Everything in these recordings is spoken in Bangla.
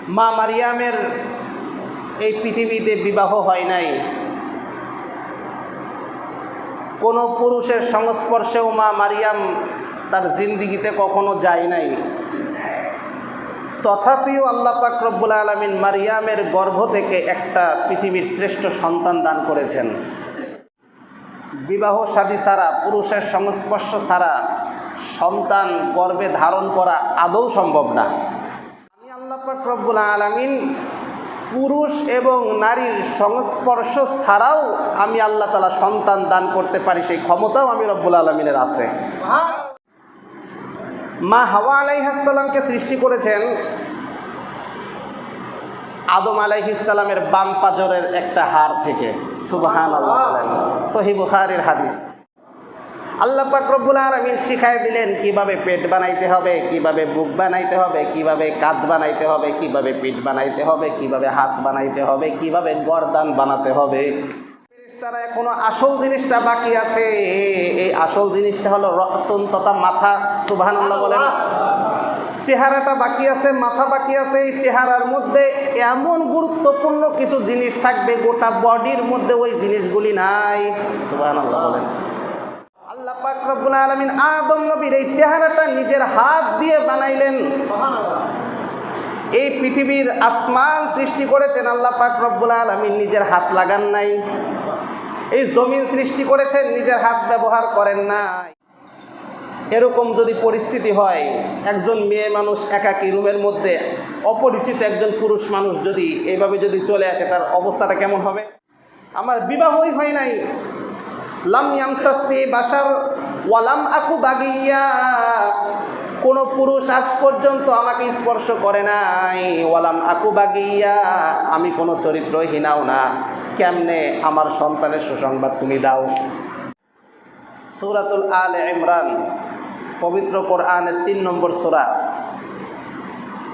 মা মারিয়ামের এই পৃথিবীতে বিবাহ হয় নাই, কোনো পুরুষের সংস্পর্শেও মা মারিয়াম তার জিন্দিগিতে কখনো যায় নাই। তথাপিও আল্লাহ পাক রব্বুল আলামিন মারিয়ামের গর্ভ থেকে একটা পৃথিবীর শ্রেষ্ঠ সন্তান দান করেছেন। বিবাহ শাদী ছাড়া, পুরুষের সংস্পর্শ ছাড়া সন্তান গর্ভে ধারণ করা আদৌ সম্ভব না। আমি আল্লাহ পাক রব্বুল আলামিন পুরুষ এবং নারীর সংস্পর্শ ছাড়াও আমি আল্লাহ তাআলা সন্তান দান করতে পারি, সেই ক্ষমতাও আমি রব্বুল আলামিনের আছে। মা হাওয়া আলাইহিস সালামকে সৃষ্টি করেছেন আদম আলাইহিস সালামের বাম পাজরের একটা হাড় থেকে। সুবহানাল্লাহ বলেন, সহিহ বুখারীর হাদিস। আল্লাহ পাক রব্বুল আলামিন শিখায় দিলেন কিভাবে পেট বানাইতে হবে, কিভাবে বুক বানাইতে হবে, কিভাবে কাঁধ বানাইতে হবে, কিভাবে পিঠ বানাইতে হবে, কিভাবে হাত বানাইতে হবে, কিভাবে গর্দান বানাতে হবে। ফেরেশতারা এখনো আসল জিনিসটা বাকি আছে। এই আসল জিনিসটা হলো রসুন তথা মাথা। সুবহানাল্লাহ বলেন। চেহারাটা বাকি আছে, মাথা বাকি আছে। এই চেহারার মধ্যে এমন গুরুত্বপূর্ণ কিছু জিনিস থাকবে, গোটা বডির মধ্যে ওই জিনিসগুলি নাই। সুবহানাল্লাহ বলেন। আল্লাহ পাক রব্বুল আলামিন আদম নবীর এই চেহারাটা নিজের হাত দিয়ে বানাইলেন। এই পৃথিবীর আসমান সৃষ্টি করেছেন আল্লাহ পাক রব্বুল আলামিন, নিজের হাত লাগান নাই। এই জমিন সৃষ্টি করেছেন, নিজের হাত ব্যবহার করেন নাই। এরকম যদি পরিস্থিতি হয়, একজন মেয়ে মানুষ একাকী রুমের মধ্যে অপরিচিত একজন পুরুষ মানুষ যদি এইভাবে যদি চলে আসে, তার অবস্থাটা কেমন হবে? আমার বিবাহই হয় নাই, লাম ইয়ামসাসনি বাশার ওয়ালাম আকু বাগিয়া, কোনো পুরুষ আজ পর্যন্ত আমাকে স্পর্শ করে নাই, ওয়ালাম আকু বাগিয়া, আমি কোনো চরিত্রহীনাও না, কেমনে আমার সন্তানের সুসংবাদ তুমি দাও? সূরাতুল আলে ইমরান, পবিত্র কোরআনের 3 নম্বর সূরা।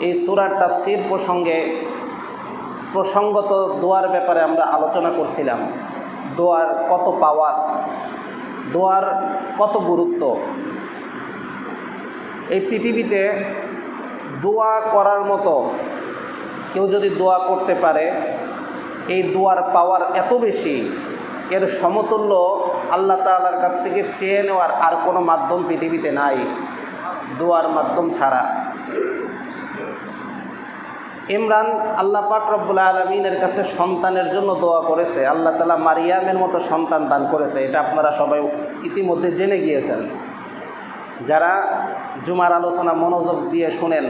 এই সূরার তাফসীর প্রসঙ্গত দোয়ার ব্যাপারে আমরা আলোচনা করছিলাম। দোয়ার কত পাওয়ার, দোয়ার কত গুরুত্ব। এই পৃথিবীতে দোয়া করার মতো কেউ যদি দোয়া করতে পারে, এই দোয়ার পাওয়ার এত বেশি, এর সমতুল্য আল্লাহ তাআলার কাছ থেকে চেয়ে নেওয়ার আর কোনো মাধ্যম পৃথিবীতে নাই দোয়ার মাধ্যম ছাড়া। ইমরান আল্লাহ পাক রব্বুল আলামিনের কাছে সন্তানের জন্য দোয়া করেছে। আল্লাহ তাআলা মারিয়ামের মতো সন্তান দান করেছে, এটা আপনারা সবাই ইতিমধ্যে জেনে গিয়েছেন। যারা জুমার আলোচনা মনোযোগ দিয়ে শুনেন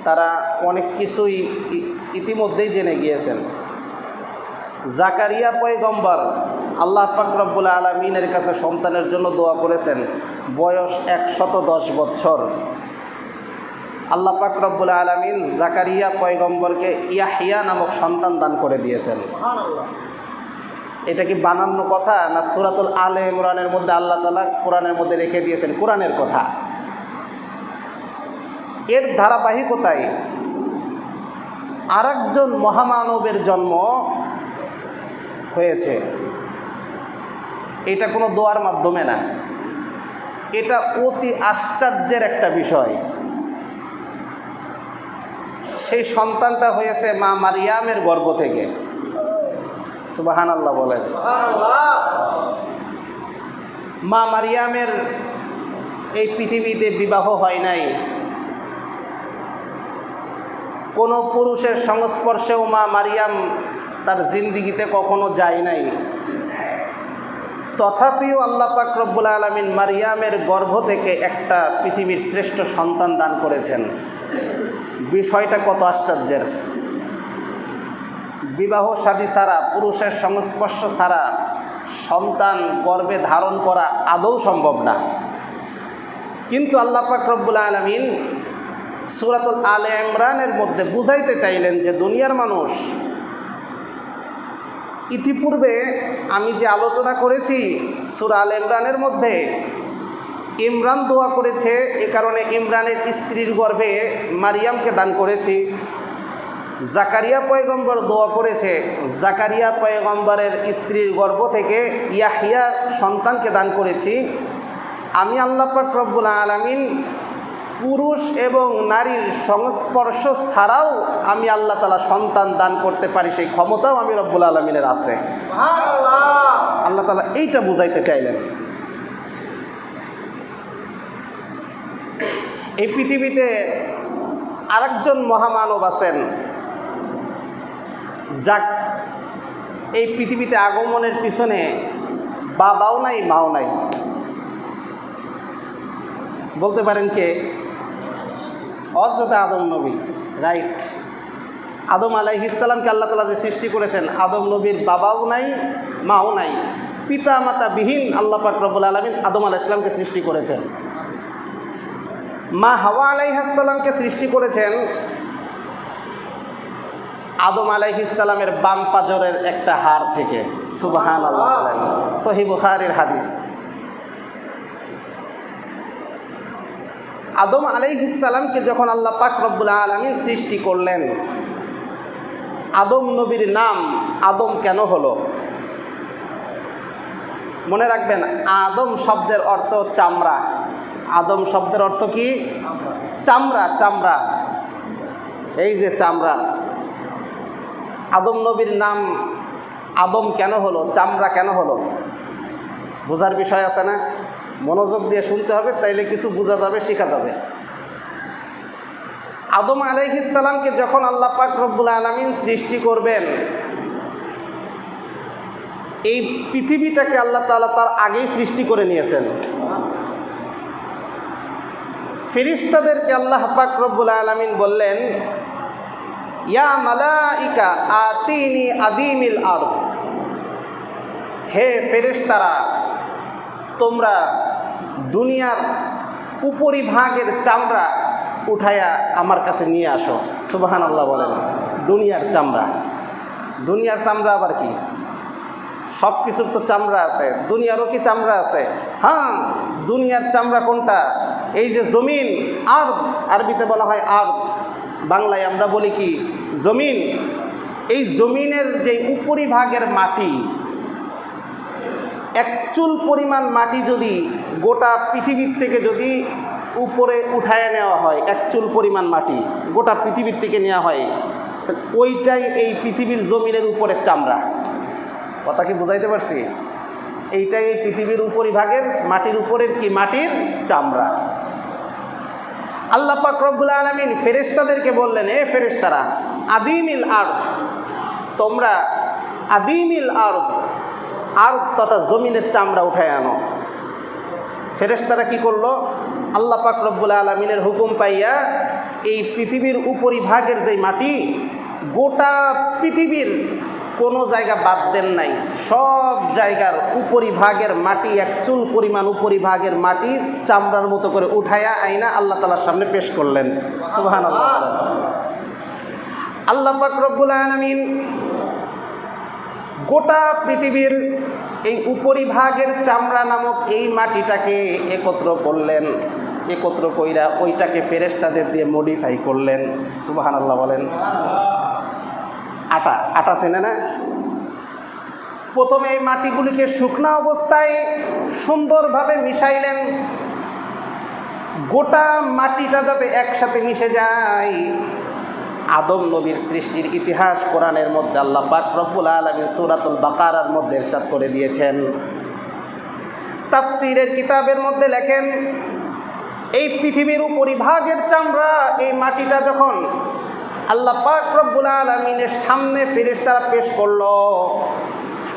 তারা অনেক কিছুই ইতিমধ্যেই জেনে গিয়েছেন। জাকারিয়া পয়গম্বর আল্লাহ পাক রব্বুল আলামিনের কাছে সন্তানের জন্য দোয়া করেছেন, বয়স 110 বছর। আল্লাহ পাক রব্বুল আলামিন জাকারিয়া পয়গম্বরকে ইয়াহিয়া নামক সন্তান দান করে দিয়েছেন। এটা কি বানানো কথা না সূরাতুল আলে ইমরানের মধ্যে আল্লাহ তাআলা কোরআনের মধ্যে রেখে দিয়েছেন কোরআনের কথা? এর ধারাবাহিকতায় আরেকজন মহামানবের জন্ম হয়েছে। এটা কোনো দোয়ার মাধ্যমে না, এটা অতি আশ্চর্যের একটা বিষয়। সেই সন্তানটা হয়েছে মা মারিয়ামের গর্ভ থেকে। সুবহানাল্লাহ বলেন। মা মারিয়ামের এই পৃথিবীতে বিবাহ হয় নাই, কোনো পুরুষের সংস্পর্শেও মা মারিয়াম তার জিন্দিগিতে কখনো যায় নাই। তথাপিও আল্লাহ পাক রব্বুল আলামিন মারিয়ামের গর্ভ থেকে একটা পৃথিবীর শ্রেষ্ঠ সন্তান দান করেছেন। বিষয়টা কত আশ্চর্যের! বিবাহ শাদী ছাড়া, পুরুষের সংস্পর্শ ছাড়া সন্তান গর্ভে ধারণ করা আদৌ সম্ভব না। কিন্তু আল্লাহ পাক রব্বুল আলামিন সূরাতুল আলে ইমরানের মধ্যে বুঝাইতে চাইলেন যে দুনিয়ার মানুষ, ইতিপূর্বে আমি যে আলোচনা করেছি সূরা আলে ইমরানের মধ্যে, ইমরান দোয়া করেছে, এ কারণে ইমরানের স্ত্রীর গর্ভে মারিয়ামকে দান করেছি। জাকারিয়া পয়গম্বর দোয়া করেছে, জাকারিয়া পয়গম্বরের স্ত্রীর গর্ভ থেকে ইয়াহিয়া সন্তানকে দান করেছি। আমি আল্লাহ পাক রব্বুল আলামিন পুরুষ এবং নারীর সংস্পর্শ ছাড়াও আমি আল্লাহ তাআলা সন্তান দান করতে পারি, সেই ক্ষমতাও আমি রব্বুল আলামিনের আছে। আল্লাহ তাআলা এইটা বুঝাইতে চাইলেন। এই পৃথিবীতে আরেকজন মহামানব আছেন, যাক এই পৃথিবীতে আগমনের পিছনে বাবাও নাই মাও নাই। বলতে পারেন কে? হযরত আদম নবী, রাইট। আদম আলাইহিস সালামকে আল্লাহ তাআলা যে সৃষ্টি করেছেন, আদম নবীর বাবাও নাই মাও নাই, পিতা মাতা বিহীন আল্লাহ পাক রব্বুল আলামিন আদম আলাইহিস সালামকে সৃষ্টি করেছেন। মা হাওয়া আলাইহিস সালামকে সৃষ্টি করেছেন আদম আলাইহিস সালামের বাম পাজরের একটা হাড় থেকে। সুবহানাল্লাহ, সহিহ বুখারীর হাদিস। আদম আলাইহিস সালামকে যখন আল্লাহ পাক রব্বুল আলামিন সৃষ্টি করলেন, আদম নবীর নাম আদম কেন হলো? মনে রাখবেন, আদম শব্দের অর্থ চামড়া। আদম শব্দের অর্থ কি? চামড়া। চামড়া, এই যে চামড়া। আদম নবীর নাম আদম কেন হলো, চামড়া কেন হলো? বোঝার বিষয় আছে না? মনোযোগ দিয়ে শুনতে হবে, তাইলে কিছু বোঝা যাবে, শেখা যাবে। আদম আলাইহিস সালামকে যখন আল্লাহ পাক রব্বুল আলামিন সৃষ্টি করবেন, এই পৃথিবীটাকে আল্লাহ তাআলা তার আগেই সৃষ্টি করে নিয়েছেন। ফেরেশতাদেরকে আল্লাহ পাক রব্বুল আলামিন বললেন, ইয়া মালাইকা আতিনি আদিমিল আরদ, হে ফেরেশতারা, তোমরা দুনিয়ার উপরিভাগের চামড়া উঠায়া আমার কাছে নিয়ে আসো। সুবহানাল্লাহ বলেন। দুনিয়ার চামড়া, দুনিয়ার চামড়া আবার কি? সব কিছুর তো চামড়া আছে, দুনিয়ারও কি চামড়া আছে? হ্যাঁ, দুনিয়ার চামড়া কোনটা? এই যে জমিন, আরদ, আরবিতে বলা হয় আরদ, বাংলায় আমরা বলি কি? জমিন। এই জমিনের যে উপরিভাগের মাটি, এক চুল পরিমাণ মাটি যদি গোটা পৃথিবীর থেকে যদি উপরে উঠায় নেওয়া হয়, এক চুল পরিমাণ মাটি গোটা পৃথিবীর থেকে নেওয়া হয়, ওইটাই এই পৃথিবীর জমিনের উপরে চামড়া। কথা কি বুঝাইতে পারছি? এইটাই এই পৃথিবীর উপরিভাগের মাটির উপরের কি? মাটির চামড়া। আল্লাহ পাক রব্বুল আলামিন ফেরেশতাদেরকে বললেন, এ ফেরেশতারা, আদিমিল আরদ, তোমরা আদিমিল আরদ, আরদ তথা জমিনের চামড়া উঠায় আনো। ফেরেশতারা কি করলো? আল্লাহ পাক রব্বুল আলামিনের হুকুম পাইয়া এই পৃথিবীর উপরিভাগের যে মাটি, গোটা পৃথিবীর কোনো জায়গা বাদ দেন নাই, সব জায়গার উপরিভাগের মাটি, এক চুল পরিমাণ উপরিভাগের মাটি চামড়ার মতো করে উঠায়া আইনা আল্লাহ তাআলার সামনে পেশ করলেন। সুবহানাল্লাহ। আল্লাহ পাক রব্বুল আলামিন গোটা পৃথিবীর এই উপরিভাগের চামড়া নামক এই মাটিটাকে একত্র করলেন, একত্র কইরা ওইটাকে ফেরেশতাদের দিয়ে মডিফাই করলেন। সুবহানাল্লাহ বলেন। আটা, আটা চেনে না? প্রথমে এই মাটিগুলিকে শুকনা অবস্থায় সুন্দরভাবে মিশাইলেন, গোটা মাটিটা যাতে একসাথে মিশে যায়। আদম নবীর সৃষ্টির ইতিহাস কোরআনের মধ্যে আল্লাহ পাক রব্বুল আলামিন সূরাতুল বাকারার মধ্যে ইরশাদ করে দিয়েছেন। তাফসীরের কিতাবের মধ্যে লেখেন, এই পৃথিবীর উপরিভাগের চামড়া, এই মাটিটা যখন আল্লাহ পাক রব্বুল আলামিনের সামনে ফেরেশতারা পেশ করলো,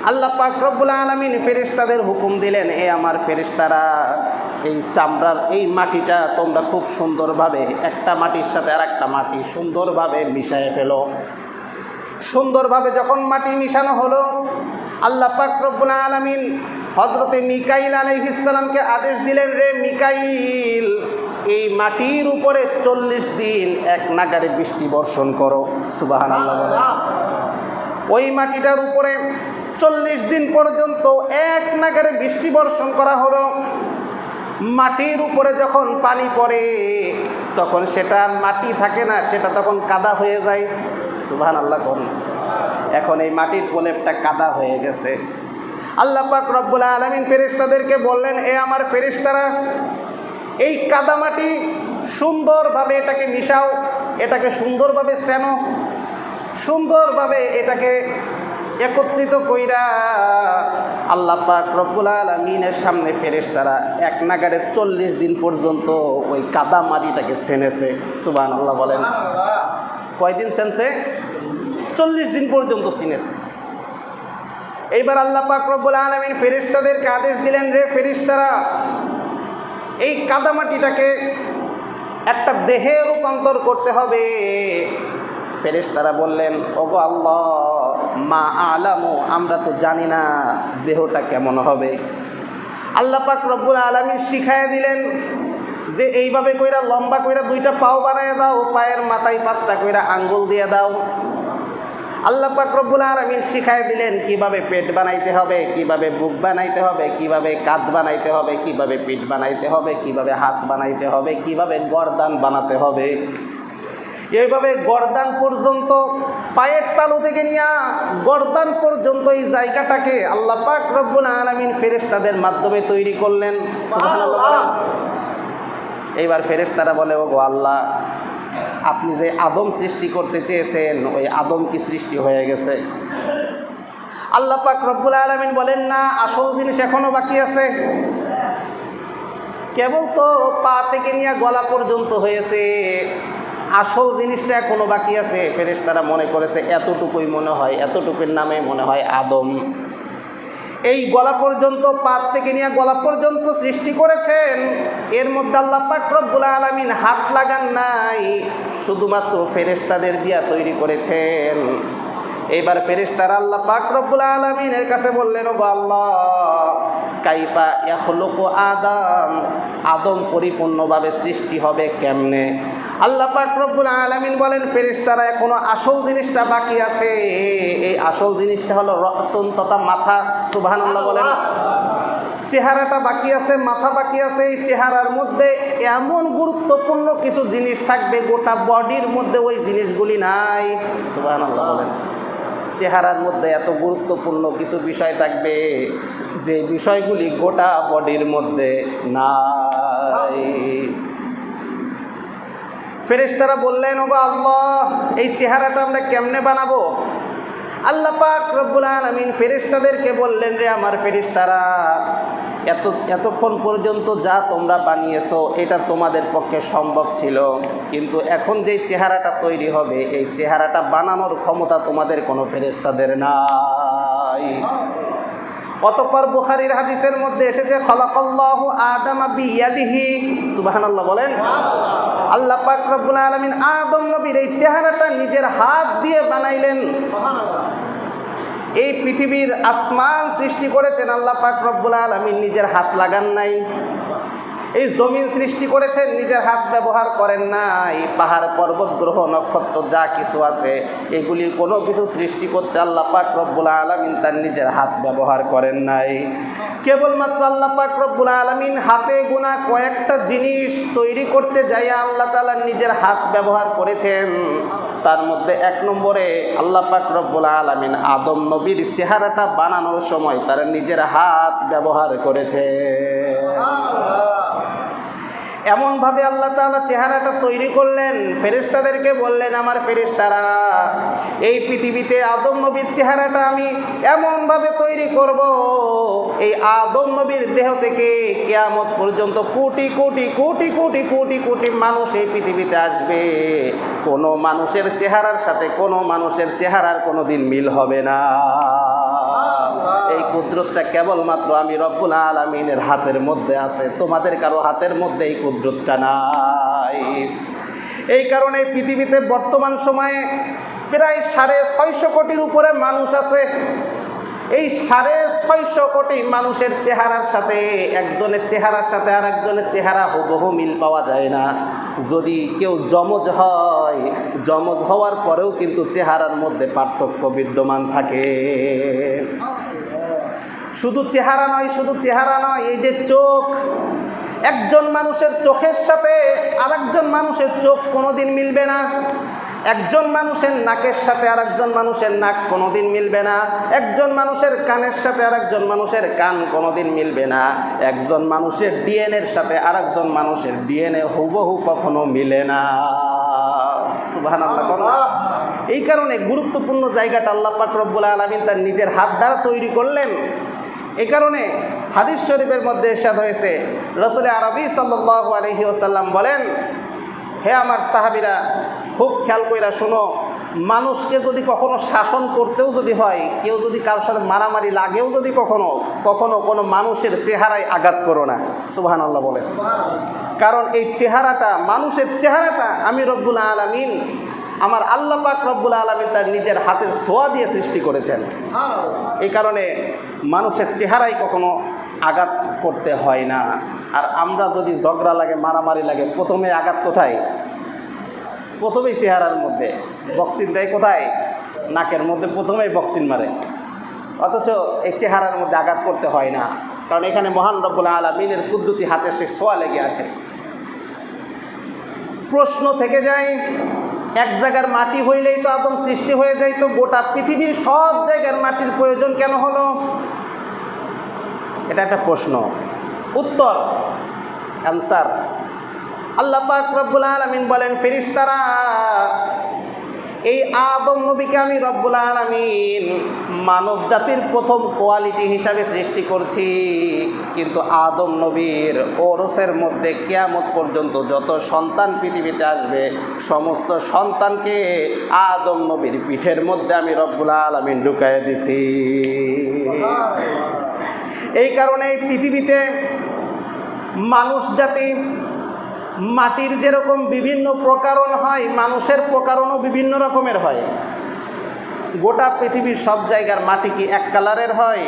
আল্লাহ পাক রব্বুল আলামিন ফেরেশতাদের হুকুম দিলেন, এ আমার ফেরেশতারা, এই চামড়ার এই মাটিটা তোমরা খুব সুন্দরভাবে একটা মাটির সাথে আর একটা মাটি সুন্দরভাবে মিশিয়ে ফেলো। সুন্দরভাবে যখন মাটি মিশানো হলো, আল্লাহ পাক রব্বুল আলামিন হযরতে মিকাইল আলাইহিস সালামকে আদেশ দিলেন, রে মিকাইল, এই মাটির উপরে 40 দিন এক নাগারে বৃষ্টি বর্ষণ করো। সুবহানাল্লাহ বলে। ওই মাটিটার উপরে 40 দিন পর্যন্ত এক নাগারে বৃষ্টি বর্ষণ করা হলো। মাটির উপরে যখন পানি পড়ে তখন সেটা মাটি থাকে না, সেটা তখন কাদা হয়ে যায়। সুবহানাল্লাহ করুন। এখন এই মাটির প্রলেপটা কাদা হয়ে গেছে। আল্লাহ পাক রব্বুল আলামিন ফেরেশতাদেরকে বললেন, এ আমার ফেরেশতারা, এই কাদা মাটি সুন্দরভাবে এটাকে মিশাও, এটাকে সুন্দরভাবে চেনো, সুন্দরভাবে এটাকে একত্রিত কইরা আল্লাহ পাক রব্বুল আলামিনের সামনে ফেরেশতারা এক নাগাড়ে 40 দিন পর্যন্ত ওই কাদা মাটিটাকে ছেনেছে। সুবহানাল্লাহ বলেন। কয়দিন ছেনছে? 40 দিন পর্যন্ত ছিনেছে। এইবার আল্লাহ পাক রব্বুল আলামিন ফেরেশতাদেরকে আদেশ দিলেন, রে ফেরেশতারা, এই কাদা মাটিটাকে একটা দেহে রূপান্তর করতে হবে। ফেরেশতারা বললেন, ওগো আল্লাহ, মা আলামু, আমরা তো জানি না দেহটা কেমন হবে। আল্লাহ পাক রব্বুল আলামিন শিখাইয়া দিলেন যে এইভাবে কইরা লম্বা কইরা 2টা পাও বানায় দাও, পায়ের মাথায় 5টা কইরা আঙ্গুল দিয়ে দাও। আল্লাহ পাক রব্বুল আলামিন শিখাই দিলেন কিভাবে পেট বানাইতে হবে, কিভাবে বুক বানাইতে হবে, কিভাবে কাঁধ বানাইতে হবে, কিভাবে পিঠ বানাইতে হবে, কিভাবে হাত বানাইতে হবে, কিভাবে গর্দান বানাতে হবে। এইভাবে গর্দান পর্যন্ত, পায়ের তালু থেকে নিয়ে গর্দান পর্যন্ত এই জায়গাটাকে আল্লাহ পাক রব্বুল আলামিন ফেরেশতাদের মাধ্যমে তৈরি করলেন। সুবহানাল্লাহ। এইবার ফেরেশতারা বলে, ওগো আল্লাহ, আপনি যে আদম সৃষ্টি করতে চেয়েছেন ওই আদম কি সৃষ্টি হয়ে গেছে? আল্লাহ পাক রব্বুল আলামিন বলেন, না, আসল জিনিস এখনো বাকি আছে। কেবল তো পা থেকে নিয়ে গলা পর্যন্ত হয়েছে, আসল জিনিসটা এখনো বাকি আছে। ফেরেশতারা মনে করেছে এতটুকুই মনে হয়, এতটুকুর নামে মনে হয় আদম। এই গলা পর্যন্ত, পা থেকে নিয়ে গলা পর্যন্ত সৃষ্টি করেছেন, এর মধ্যে আল্লাহ পাক রব্বুল আলামিন হাত লাগান নাই, শুধুমাত্র ফেরেশতাদের দিয়া তৈরি করেছেন। এইবার ফেরেশতারা আল্লাহ পাক রব্বুল আলামিনের কাছে বললেন, ওগো আল্লাহ, কাইফা ইয়াখলুকু আদম, আদম পরিপূর্ণভাবে সৃষ্টি হবে কেমনে? আল্লাহ পাক রব্বুল আলামিন বলেন, ফেরেশতারা এখনো আসল জিনিসটা বাকি আছে। এই আসল জিনিসটা হলো রসুন তথা মাথা। সুবহানাল্লাহ বলেন। চেহারাটা বাকি আছে, মাথা বাকি আছে। এই চেহারার মধ্যে এমন গুরুত্বপূর্ণ কিছু জিনিস থাকবে, গোটা বডির মধ্যে ওই জিনিসগুলি নাই। সুবহানাল্লাহ বলেন। চেহারার মধ্যে এত গুরুত্বপূর্ণ কিছু বিষয় থাকবে যে বিষয়গুলি গোটা বডির মধ্যে নাই। ফেরেশতারা বললেন, ওগো আল্লাহ, এই চেহারাটা আমরা কেমনে বানাবো? আল্লাহ পাক রব্বুল আলামিন ফেরেশতাদেরকে বললেন, রে আমার ফেরেশতারা, এতক্ষণ পর্যন্ত যা তোমরা বানিয়েছো এটা তোমাদের পক্ষে সম্ভব ছিল, কিন্তু এখন যে চেহারাটা তৈরি হবে এই চেহারাটা বানানোর ক্ষমতা তোমাদের কোনো ফেরেশতাদের নাই। অতঃপর বুখারীর হাদিসের মধ্যে এসেছে, খালাকাল্লাহু আদামা বিয়াদিহি। সুবহানাল্লাহ বলেন। আল্লাহ পাক রব্বুল আলামিন আদম নবীর এই চেহারাটা নিজের হাত দিয়ে বানাইলেন। এই পৃথিবীর আসমান সৃষ্টি করেছেন আল্লাহ পাক রব্বুল আলামিন, নিজের হাত লাগান নাই। এই জমিন সৃষ্টি করেছেন, নিজের হাত ব্যবহার করেন নাই। পাহাড়, পর্বত, গ্রহ, নক্ষত্র যা কিছু আছে এগুলির কোনো কিছু সৃষ্টি করতে আল্লাহ পাক রব্বুল আলামিন তার নিজের হাত ব্যবহার করেন নাই। কেবলমাত্র আল্লাহ পাক রব্বুল আলামিন হাতে গোনা কয়েকটা জিনিস তৈরি করতে যাইয়া আল্লাহ তাআলা নিজের হাত ব্যবহার করেছেন। তার মধ্যে 1 নম্বরে আল্লাহ পাক রব্বুল আলামিন আদম নবীর চেহারাটা বানানোর সময় তার নিজের হাত ব্যবহার করেছে। এমনভাবে আল্লাহ তাআলা চেহারাটা তৈরি করলেন, ফেরেশতাদেরকে বললেন, আমার ফেরেশতারা, এই পৃথিবীতে আদম নবীর চেহারাটা আমি এমনভাবে তৈরি করব, এই আদম নবীর দেহ থেকে কিয়ামত পর্যন্ত কোটি কোটি কোটি কোটি কোটি কোটি মানুষ এই পৃথিবীতে আসবে। কোনো মানুষের চেহারার সাথে কোনো মানুষের চেহারার কোনো দিন মিল হবে না। এই কুদরতটা কেবলমাত্র আমি রব্বুল আলামিনের হাতের মধ্যে আছে, তোমাদের কারো হাতের মধ্যে এই কুদরতটা নাই। এই কারণে পৃথিবীতে বর্তমান সময়ে প্রায় 650 কোটির উপরে মানুষ আছে। এই 650 কোটি মানুষের চেহারার সাথে একজনের চেহারার সাথে আর একজনের চেহারা হুবহু মিল পাওয়া যায় না। যদি কেউ যমজ হয়, যমজ হওয়ার পরেও কিন্তু চেহারার মধ্যে পার্থক্য বিদ্যমান থাকে। শুধু চেহারা নয়, শুধু চেহারা নয়, এই যে চোখ, একজন মানুষের চোখের সাথে আরেকজন মানুষের চোখ কোনোদিন মিলবে না। একজন মানুষের নাকের সাথে আরেকজন মানুষের নাক কোনোদিন মিলবে না, একজন মানুষের কানের সাথে আরেকজন মানুষের কান কোনোদিন মিলবে না, একজন মানুষের ডিএনএর সাথে আরেকজন মানুষের ডিএনএ হুবহু কখনো মিলে না। সুবহানাল্লাহ। এই কারণে গুরুত্বপূর্ণ জায়গাটা আল্লাহ পাক রব্বুল আলামিন তার নিজের হাত দ্বারা তৈরি করলেন। এই কারণে হাদিস শরীফের মধ্যে ইরশাদ হয়েছে, রাসূল আরবি সাল্লাল্লাহু আলাইহি ওয়াসাল্লাম বলেন, হে আমার সাহাবীরা, খুব খেয়াল কইরা শোনো, মানুষকে যদি কখনো শাসন করতেও যদি হয়, কেউ যদি কারোর সাথে মারামারি লাগেও যদি কখনো কোনো মানুষের চেহারায় আঘাত করো না। সুবহানাল্লাহ বলেন। কারণ এই চেহারাটা, মানুষের চেহারাটা আমি রব্বুল আলামিন, আমার আল্লাহ পাক রব্বুল আলামিন তার নিজের হাতের ছোঁয়া দিয়ে সৃষ্টি করেছেন। এই কারণে মানুষের চেহারায় কখনো আঘাত করতে হয় না। আর আমরা যদি ঝগড়া লাগে, মারামারি লাগে, প্রথমে আঘাত কোথায়? প্রথমেই চেহারার মধ্যে। বক্সিং দেয় কোথায়? নাকের মধ্যে প্রথমেই বক্সিং মারে। অথচ এই চেহারার মধ্যে আঘাত করতে হয় না, কারণ এখানে মহান রব্বুল আলামিনের কুদরতি হাতে সে ছোঁয়া লেগে আছে। প্রশ্ন থেকে যায়, এক জায়গার মাটি হইলেই তো আদম সৃষ্টি হয়ে যায়, তো গোটা পৃথিবীর সব জায়গার মাটির প্রয়োজন কেন হলো? এটা একটা প্রশ্ন। উত্তর, অ্যান্সার, আল্লাহ পাক রব্বুল আলামিন বলেন, ফেরেশতারা, এই আদম নবীকে আমি রব্বুল আলামিন মানব জাতির প্রথম কোয়ালিটি হিসাবে সৃষ্টি করছি, কিন্তু আদম নবীর ওরসের মধ্যে কিয়ামত পর্যন্ত যত সন্তান পৃথিবীতে আসবে, সমস্ত সন্তানকে আদম নবীর পিঠের মধ্যে আমি রব্বুল আলামিন ঢুকাইয়া দিছি। এই কারণে পৃথিবীতে মানুষ জাতি, মাটির যেরকম বিভিন্ন প্রকারণ হয়, মানুষের প্রকারণও বিভিন্ন রকমের হয়। গোটা পৃথিবীর সব জায়গার মাটি কি এক কালারের হয়?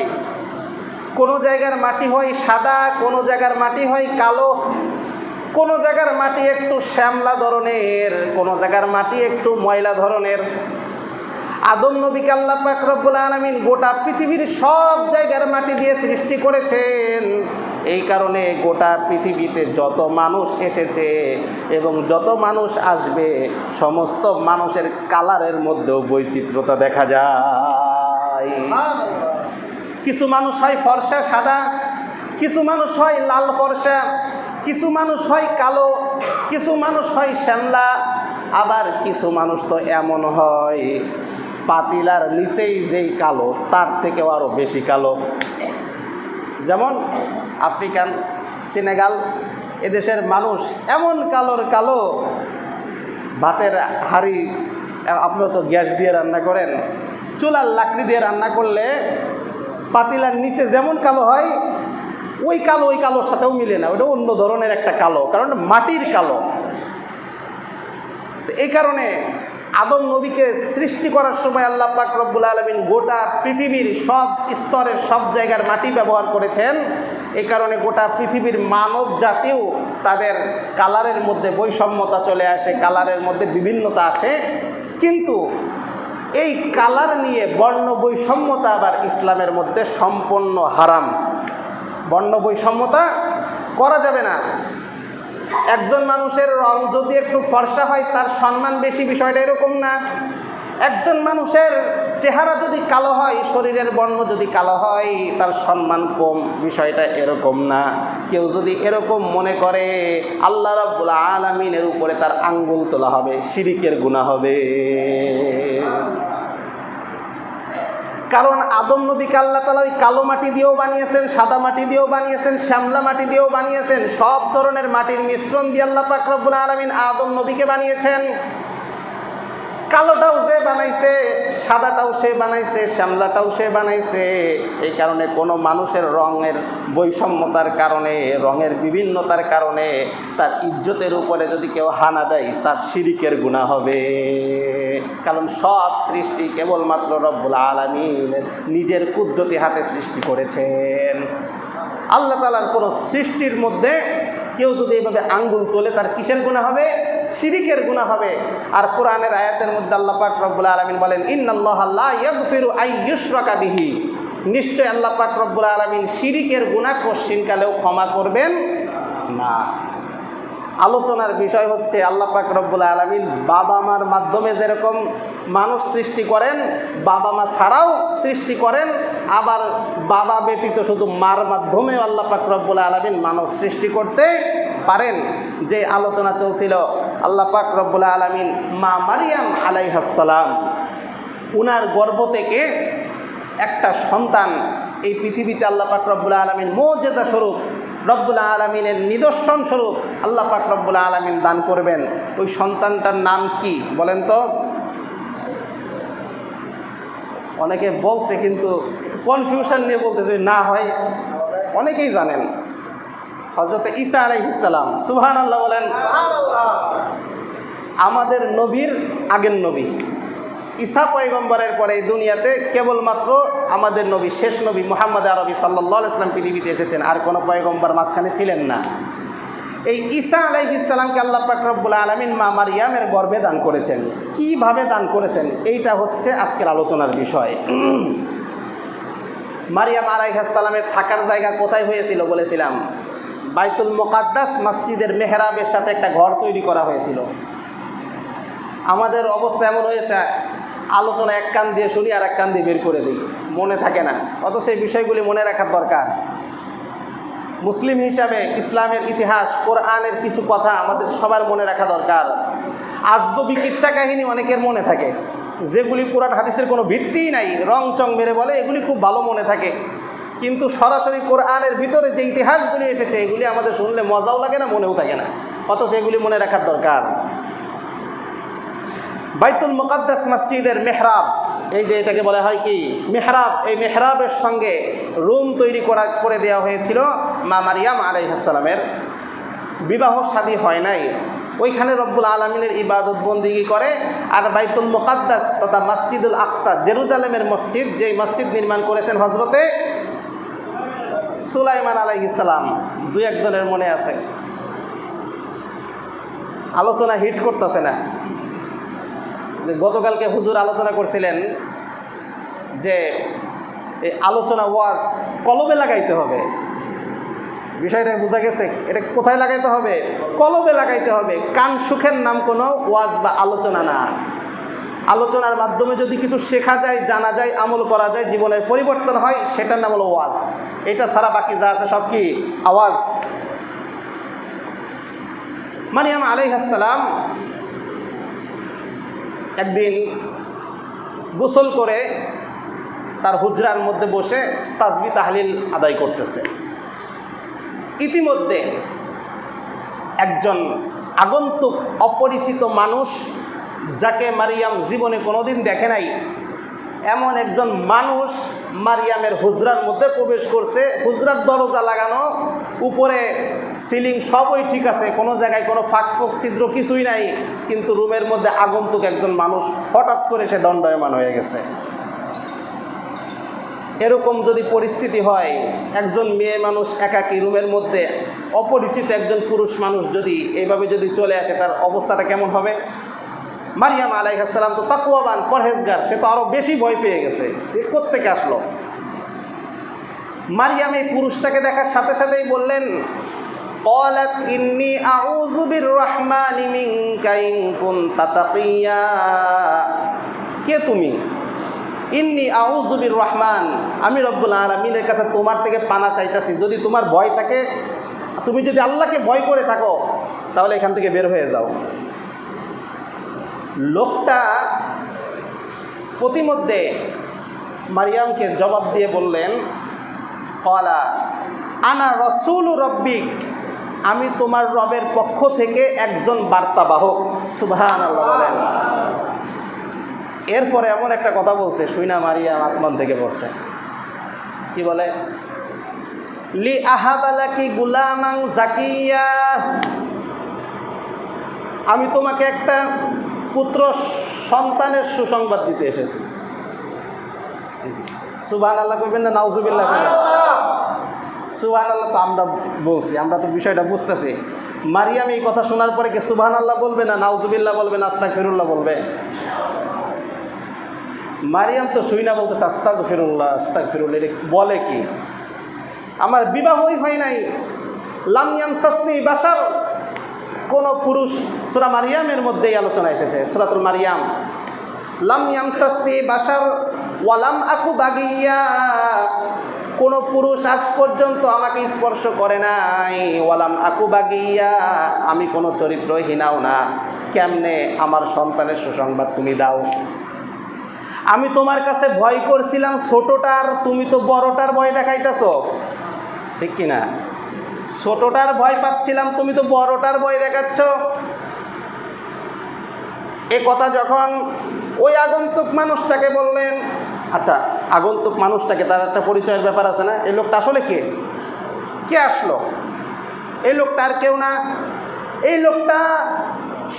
কোনো জায়গার মাটি হয় সাদা, কোনো জায়গার মাটি হয় কালো, কোনো জায়গার মাটি একটু শ্যামলা ধরনের, কোনো জায়গার মাটি একটু ময়লা ধরনের। আদম নবীকে আল্লাহ পাক রব্বুল আলামিন গোটা পৃথিবীর সব জায়গার মাটি দিয়ে সৃষ্টি করেছেন। এই কারণে গোটা পৃথিবীতে যত মানুষ এসেছে এবং যত মানুষ আসবে, সমস্ত মানুষের কালারের মধ্যেও বৈচিত্র্যতা দেখা যায়। কিছু মানুষ হয় ফর্সা সাদা, কিছু মানুষ হয় লাল ফর্সা, কিছু মানুষ হয় কালো, কিছু মানুষ হয় শ্যামলা, আবার কিছু মানুষ তো এমন হয় পাতিলার নিচেই যেই কালো তার থেকেও আরও বেশি কালো। যেমন আফ্রিকান, সেনেগাল, এদেশের মানুষ এমন কালোর কালো, ভাতের হাঁড়ি আপনারা তো গ্যাস দিয়ে রান্না করেন, চুলার লাকড়ি দিয়ে রান্না করলে পাতিলার নিচে যেমন কালো হয়, ওই কালোর সাথেও মিলে না, ওটা অন্য ধরনের একটা কালো, কারণ মাটির কালো। এই কারণে আদম নবীকে সৃষ্টি করার সময় আল্লাহ পাক রব্বুল আলামিন গোটা পৃথিবীর সব স্তরের সব জায়গার মাটি ব্যবহার করেছেন। এই কারণে গোটা পৃথিবীর মানব জাতিও তাদের কালারের মধ্যে বৈষম্যতা চলে আসে, কালারের মধ্যে বিভিন্নতা আসে। কিন্তু এই কালার নিয়ে বর্ণ বৈষম্যতা আবার ইসলামের মধ্যে সম্পূর্ণ হারাম। বর্ণ বৈষম্যতা করা যাবে না। একজন মানুষের রং যদি একটু ফর্সা হয় তার সম্মান বেশি, বিষয়টা এরকম না। একজন মানুষের চেহারা যদি কালো হয়, শরীরের বর্ণ যদি কালো হয়, তার সম্মান কম, বিষয়টা এরকম না। কেউ যদি এরকম মনে করে, আল্লাহ রাব্বুল আলামিনের উপরে তার আঙ্গুল তোলা হবে, শিরিকের গুনাহ হবে। কারণ আদম নবীকে আল্লাহ তাআলা ওই কালো মাটি দিয়েও বানিয়েছেন, সাদা মাটি দিয়েও বানিয়েছেন, শ্যামলা মাটি দিয়েও বানিয়েছেন, সব ধরনের মাটির মিশ্রণ দিয়ে আল্লাহ পাক রব্বুল আলামিন আদম নবীকে বানিয়েছেন। কালোটাও সে বানাইছে, সাদাটাও সে বানাইছে, শ্যামলাটাও সে বানাইছে। এই কারণে কোনো মানুষের রঙের বৈষম্যতার কারণে, রঙের বিভিন্নতার কারণে তার ইজ্জতের উপরে যদি কেউ হানা দেয়, তার শিরিকের গুনাহ হবে। কারণ সব সৃষ্টি কেবলমাত্র রব্বুল আলামিনের নিজের কুদরতি হাতে সৃষ্টি করেছেন। আল্লাহ তাআলার কোনো সৃষ্টির মধ্যে কেউ যদি এইভাবে আঙ্গুল তোলে, তার কিসের গুনাহ হবে? শিরিকের গুনাহ হবে। আর কোরআনের আয়াতের মধ্যে আল্লাহ পাক রব্বুল আলামিন বলেন, ইন্নাল্লাহা লা ইয়াগফিরু আন ইউশরাকা বিহি, নিশ্চয় আল্লাহ পাক রব্বুল আলামিন শিরিকের গুনাহ কোশ্চিনকালেও ক্ষমা করবেন না। আলোচনার বিষয় হচ্ছে আল্লাহ পাক রব্বুল আলামিন বাবা মার মাধ্যমে যেরকম মানুষ সৃষ্টি করেন, বাবা মা ছাড়াও সৃষ্টি করেন, আবার বাবা ব্যতীত শুধু মার মাধ্যমেও আল্লাহ পাক রব্বুল আলামিন মানব সৃষ্টি করতে পারেন। যে আলোচনা চলছিল, আল্লাহ পাক রব্বুল আলামিন মা মারিয়াম আলাইহিস সালাম উনার গর্ভ থেকে একটা সন্তান এই পৃথিবীতে আল্লাহ পাক রব্বুল আলামিন মুজিজা স্বরূপ, রব্বুল আলামিনের নিদর্শন স্বরূপ আল্লাহ পাক রব্বুল আলামিন দান করবেন। ওই সন্তানটার নাম কি বলেন তো? অনেকে বলছে কিন্তু কনফিউশন নিয়ে বলতেছে, না হয় অনেকেই জানেন, হযরত ঈসা আলাইহিস সালাম। সুবহানাল্লাহ বলেন। আমাদের নবীর আগের নবী ঈসা পয়গম্বরের পরে এই দুনিয়াতে কেবলমাত্র আমাদের নবী, শেষ নবী মুহাম্মদ আরবি সাল্লাল্লাহু আলাইহি ওয়াসাল্লাম পৃথিবীতে এসেছেন, আর কোনো পয়গম্বর মাঝখানে ছিলেন না। এই ঈসা আলাইহিস সালামকে আল্লাহ পাক রব্বুল আলামিন মা মারিয়ামের গর্ভে দান করেছেন। কিভাবে দান করেছেন, এইটা হচ্ছে আজকের আলোচনার বিষয়। মারিয়াম আলাইহিস সালামের থাকার জায়গা কোথায় হয়েছিল বলেছিলাম? বাইতুল মুকাদ্দাস মসজিদের মেহরাবের সাথে একটা ঘর তৈরি করা হয়েছিল। আমাদের অবস্থা এমন হয়েছে, আলোচনা এক কান দিয়ে শুনি আর এক কান দিয়ে বের করে দিই, মনে থাকে না। অত সেই বিষয়গুলি মনে রাখার দরকার। মুসলিম হিসাবে ইসলামের ইতিহাস, কোরআনের কিছু কথা আমাদের সবার মনে রাখা দরকার। আজগবি কিচ্ছা কাহিনী অনেকের মনে থাকে, যেগুলি কোরআন হাদিসের কোনো ভিত্তিই নাই, রং চং মেরে বলে, এগুলি খুব ভালো মনে থাকে। কিন্তু সরাসরি কোরআনের ভিতরে যে ইতিহাসগুলি এসেছে, এগুলি আমাদের শুনলে মজাও লাগে না, মনেও থাকে না, অথচ এগুলি মনে রাখার দরকার। বাইতুল মুকাদ্দাস মসজিদের মেহরাব, এই যে এটাকে বলা হয় কি মেহরাব, এই মেহরাবের সঙ্গে রুম তৈরি করে দেওয়া হয়েছিল মা মারিয়াম আলাইহিস সালামের। বিবাহ শাদী হয় নাই, ওইখানে রব্বুল আলামিনের ইবাদত বন্দিগি করে। আর বাইতুল মুকাদ্দাস তথা মসজিদুল আকসা, জেরুজালেমের মসজিদ, যেই মসজিদ নির্মাণ করেছেন হজরতে সুলাইমান আলাইহিস সালাম, দুই একজনের মনে আছে। আলোচনা হিট করতেছে না। গতকালকে হুজুর আলোচনা করছিলেন যে এই আলোচনা ওয়াজ কলবে লাগাইতে হবে। বিষয়টা বোঝা গেছে? এটা কোথায় লাগাইতে হবে? কলবে লাগাইতে হবে। কান সুখের নাম কোনো ওয়াজ বা আলোচনা না। আলোচনার মাধ্যমে যদি কিছু শেখা যায়, জানা যায়, আমল করা যায়, জীবনের পরিবর্তন হয়, সেটার নাম হলো ওয়াজ। এটা ছাড়া বাকি যা আছে সব কি আওয়াজ। মারিয়াম আলাইহিস সালাম একদিন গোসল করে তার হুজরার মধ্যে বসে তাসবিহ তাহলিল আদায় করতেছে। ইতিমধ্যে একজন আগন্তুক অপরিচিত মানুষ, যাকে মারিয়াম জীবনে কোনোদিন দেখে নাই, এমন একজন মানুষ মারিয়ামের হুজরার মধ্যে প্রবেশ করছে। হুজরার দরজা লাগানো, উপরে সিলিং সবই ঠিক আছে, কোনো জায়গায় কোনো ফাঁক ফোক ছিদ্র কিছুই নাই, কিন্তু রুমের মধ্যে আগন্তুক একজন মানুষ হঠাৎ করে সে দণ্ডায়মান হয়ে গেছে। এরকম যদি পরিস্থিতি হয়, একজন মেয়ে মানুষ একাকী রুমের মধ্যে, অপরিচিত একজন পুরুষ মানুষ যদি এইভাবে যদি চলে আসে, তার অবস্থাটা কেমন হবে? মারিয়াম আলাইহিস সালাম তো তাকওয়াবান, পরহেজগার, সে তো আরও বেশি ভয় পেয়ে গেছে যে কোত্থেকে আসলো। মারিয়াম এই পুরুষটাকে দেখার সাথে সাথেই বললেন, ক্বালাত ইন্নী আউযু বিররহমানি মিনকা ইন কুনতা তাকিয়া। কে তুমি? ইন্নী আউযু বিররহমান, আমি রব্বুল আলামিনের কাছে তোমার থেকে পানা চাইতাছি, যদি তোমার ভয় থাকে, তুমি যদি আল্লাহকে ভয় করে থাকো, তাহলে এখান থেকে বের হয়ে যাও। লোকটা প্রতিমধ্যে মারিয়ামকে জবাব দিয়ে বললেন, ক্বালা আনা রাসূলু রাব্বিক, আমি তোমার রবের পক্ষ থেকে একজন বার্তাবাহক। সুবহানাল্লাহ বলেন। এরপরে এমন একটা কথা বলছে, শুইনা মারিয়াম আসমান থেকে পড়ছে। কি বলে? লি আহাবালাকি গুলামান জাকিয়া, আমি তোমাকে একটা পুত্র সন্তানের সুসংবাদ দিতে এসেছি। সুবহানাল্লাহ কইবেন না নাউজুবিল্লাহ কইবেন? সুবহানাল্লাহ তো আমরা বলছি, আমরা তো বিষয়টা বুঝতেছি। মারিয়াম এই কথা শোনার পরে কি সুবহানাল্লাহ বলবে না নাউজুবিল্লাহ বলবে না আস্তাগফিরুল্লাহ বলবে? মারিয়াম তো শুই না বলতেছে আস্তাগফিরুল্লাহ আস্তাগফিরুল্লাহ। এটা বলে কি? আমার বিবাহই হয় নাই, লাম ইয়ামসাসনি বাশার, কোন পুরুষ, সূরা মারিয়ামের মধ্যেই আলোচনা এসেছে, সূরাতুল মারিয়াম, লাম ইয়ামসাসনি বাশার ওয়া লাম আকু বাগিয়া, কোনো পুরুষ আজ পর্যন্ত আমাকে স্পর্শ করে নাই, ওয়ালাম আকু বাগিয়া, আমি কোনো চরিত্রহীনাও না। কেমনে আমার সন্তানের সুসংবাদ তুমি দাও? আমি তোমার কাছে ভয় করছিলাম ছোটটার, তুমি তো বড়টার ভয় দেখাইতেছো, ঠিক কিনা? ছোটটার ভয় পাচ্ছিলাম, তুমি তো বড়টার ভয় দেখাচ্ছ। এ কথা যখন ওই আগন্তুক মানুষটাকে বললেন, আচ্ছা আগন্তুক মানুষটাকে, তার একটা পরিচয়ের ব্যাপার আছে না? এই লোকটা আসলে কে আসলো? এই লোকটা আর কেউ না, এই লোকটা